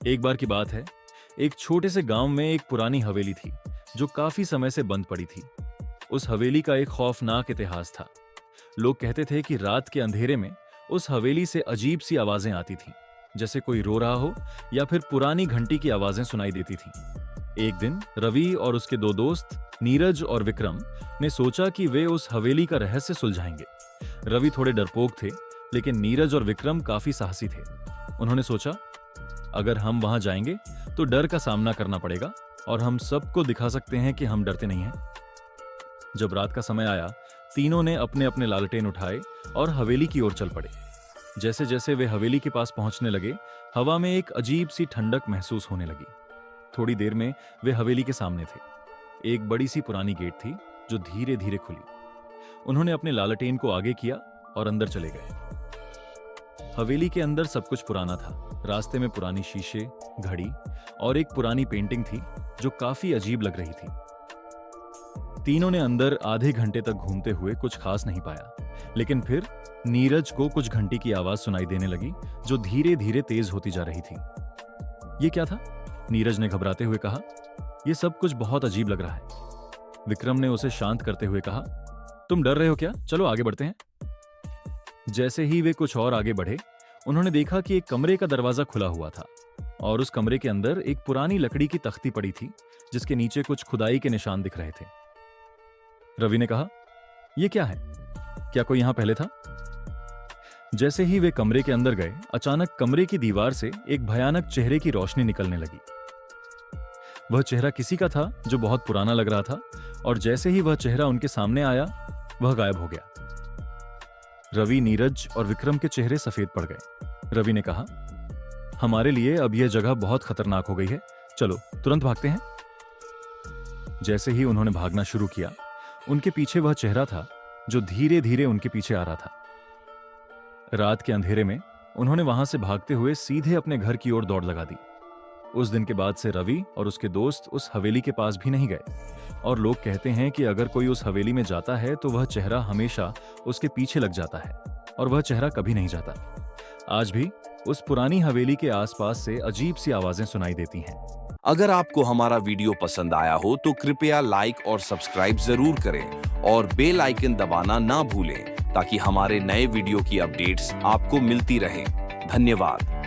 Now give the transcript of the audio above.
एक बार की बात है, एक छोटे से गांव में एक पुरानी हवेली थी जो काफी समय से बंद पड़ी थी। उस हवेली का एक खौफनाक इतिहास था। लोग कहते थे कि रात के अंधेरे में उस हवेली से अजीब सी आवाजें आती थीं, जैसे कोई रो रहा हो या फिर पुरानी घंटी की आवाजें सुनाई देती थीं। एक दिन रवि और उसके दो दोस्त नीरज और विक्रम ने सोचा कि वे उस हवेली का रहस्य सुलझाएंगे। रवि थोड़े डरपोक थे, लेकिन नीरज और विक्रम काफी साहसी थे। उन्होंने सोचा, अगर हम वहां जाएंगे तो डर का सामना करना पड़ेगा और हम सबको दिखा सकते हैं कि हम डरते नहीं हैं। जब रात का समय आया, तीनों ने अपने अपने लालटेन उठाए और हवेली की ओर चल पड़े। जैसे जैसे वे हवेली के पास पहुंचने लगे, हवा में एक अजीब सी ठंडक महसूस होने लगी। थोड़ी देर में वे हवेली के सामने थे। एक बड़ी सी पुरानी गेट थी जो धीरे धीरे खुली। उन्होंने अपने लालटेन को आगे किया और अंदर चले गए। हवेली के अंदर सब कुछ पुराना था। रास्ते में पुरानी शीशे, घड़ी और एक पुरानी पेंटिंग थी जो काफी अजीब लग रही थी। तीनों ने अंदर आधे घंटे तक घूमते हुए कुछ खास नहीं पाया, लेकिन फिर नीरज को कुछ घंटी की आवाज सुनाई देने लगी जो धीरे धीरे तेज होती जा रही थी। ये क्या था? नीरज ने घबराते हुए कहा। यह सब कुछ बहुत अजीब लग रहा है। विक्रम ने उसे शांत करते हुए कहा, तुम डर रहे हो क्या? चलो आगे बढ़ते हैं। जैसे ही वे कुछ और आगे बढ़े, उन्होंने देखा कि एक कमरे का दरवाजा खुला हुआ था और उस कमरे के अंदर एक पुरानी लकड़ी की तख्ती पड़ी थी जिसके नीचे कुछ खुदाई के निशान दिख रहे थे। रवि ने कहा, यह क्या है? क्या कोई यहां पहले था? जैसे ही वे कमरे के अंदर गए, अचानक कमरे की दीवार से एक भयानक चेहरे की रोशनी निकलने लगी। वह चेहरा किसी का था जो बहुत पुराना लग रहा था, और जैसे ही वह चेहरा उनके सामने आया, वह गायब हो गया। रवि, नीरज और विक्रम के चेहरे सफेद पड़ गए। रवि ने कहा, हमारे लिए अब यह जगह बहुत खतरनाक हो गई है, चलो तुरंत भागते हैं। जैसे ही उन्होंने भागना शुरू किया, उनके पीछे वह चेहरा था जो धीरे धीरे उनके पीछे आ रहा था। रात के अंधेरे में उन्होंने वहां से भागते हुए सीधे अपने घर की ओर दौड़ लगा दी। उस दिन के बाद से रवि और उसके दोस्त उस हवेली के पास भी नहीं गए, और लोग कहते हैं कि अगर कोई उस हवेली में जाता है तो वह चेहरा हमेशा उसके पीछे लग जाता है और वह चेहरा कभी नहीं जाता। आज भी उस पुरानी हवेली के आसपास से अजीब सी आवाजें सुनाई देती हैं। अगर आपको हमारा वीडियो पसंद आया हो तो कृपया लाइक और सब्सक्राइब जरूर करें और बेल आइकन दबाना ना भूलें ताकि हमारे नए वीडियो की अपडेट्स आपको मिलती रहें। धन्यवाद।